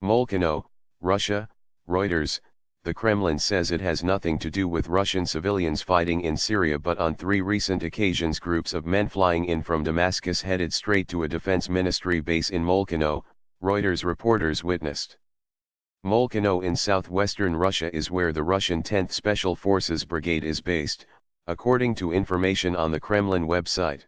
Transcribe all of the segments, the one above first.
Molkino, Russia, Reuters. The Kremlin says it has nothing to do with Russian civilians fighting in Syria, but on 3 recent occasions groups of men flying in from Damascus headed straight to a defense ministry base in Molkino, Reuters reporters witnessed. Molkino in southwestern Russia is where the Russian 10th Special Forces Brigade is based, according to information on the Kremlin website.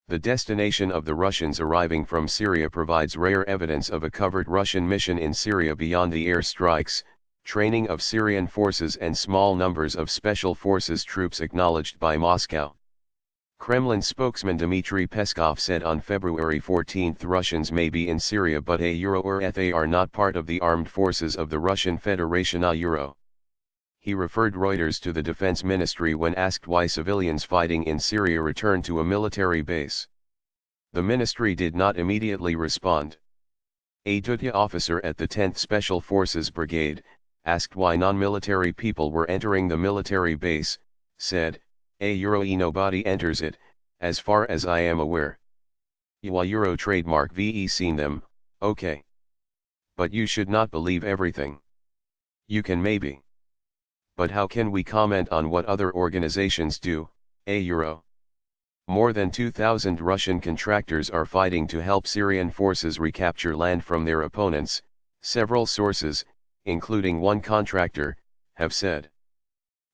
The destination of the Russians arriving from Syria provides rare evidence of a covert Russian mission in Syria beyond the air strikes, training of Syrian forces and small numbers of special forces troops acknowledged by Moscow. Kremlin spokesman Dmitry Peskov said on February 14 Russians may be in Syria but they are not part of the armed forces of the Russian Federation. He referred Reuters to the defense ministry when asked why civilians fighting in Syria returned to a military base. The ministry did not immediately respond. A Dutya officer at the 10th Special Forces Brigade, asked why non-military people were entering the military base, said, nobody enters it, as far as I am aware. Euro trademark ve seen them, okay. But you should not believe everything. You can maybe. But how can we comment on what other organizations do, Euro? More than 2,000 Russian contractors are fighting to help Syrian forces recapture land from their opponents, several sources, including one contractor, have said.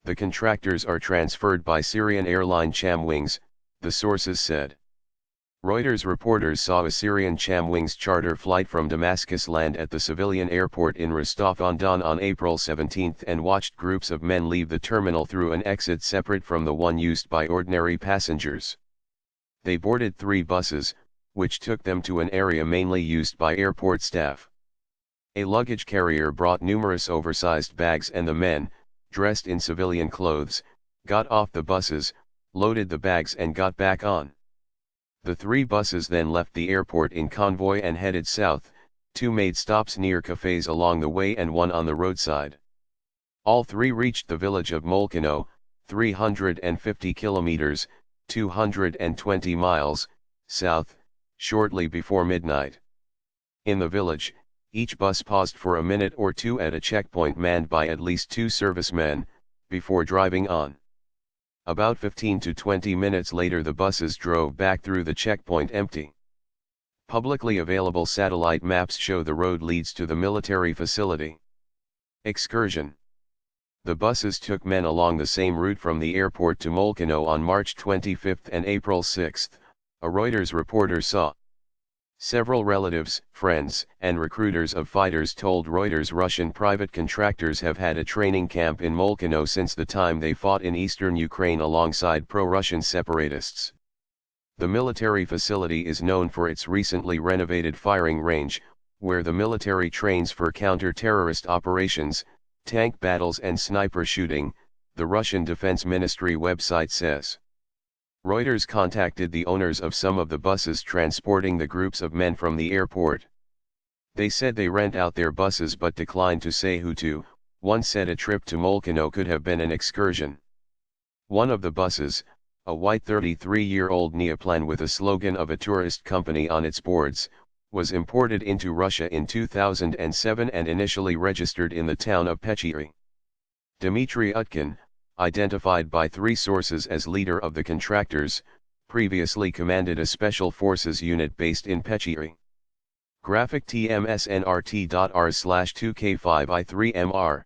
The contractors are transferred by Syrian airline Chamwings, the sources said. Reuters reporters saw a Syrian Chamwings charter flight from Damascus land at the civilian airport in Rostov-on-Don on April 17 and watched groups of men leave the terminal through an exit separate from the one used by ordinary passengers. They boarded 3 buses, which took them to an area mainly used by airport staff. A luggage carrier brought numerous oversized bags and the men, dressed in civilian clothes, got off the buses, loaded the bags and got back on. The 3 buses then left the airport in convoy and headed south, 2 made stops near cafes along the way and 1 on the roadside. All 3 reached the village of Molkino, 350 kilometers, 220 miles, south, shortly before midnight. In the village, each bus paused for a minute or 2 at a checkpoint manned by at least 2 servicemen, before driving on. About 15 to 20 minutes later the buses drove back through the checkpoint empty. Publicly available satellite maps show the road leads to the military facility. Excursion. The buses took men along the same route from the airport to Molkino on March 25 and April 6, a Reuters reporter saw. Several relatives, friends, and recruiters of fighters told Reuters Russian private contractors have had a training camp in Molkino since the time they fought in eastern Ukraine alongside pro-Russian separatists. The military facility is known for its recently renovated firing range, where the military trains for counter-terrorist operations, tank battles and sniper shooting, the Russian Defense Ministry website says. Reuters contacted the owners of some of the buses transporting the groups of men from the airport. They said they rent out their buses but declined to say who to. One said a trip to Molkino could have been an excursion. One of the buses, a white 33-year-old Neoplan with a slogan of a tourist company on its boards, was imported into Russia in 2007 and initially registered in the town of Pechiri. Dmitry Utkin, identified by 3 sources as leader of the contractors, previously commanded a special forces unit based in Pechiri. Graphic tmsnrt.r/2k5i3mr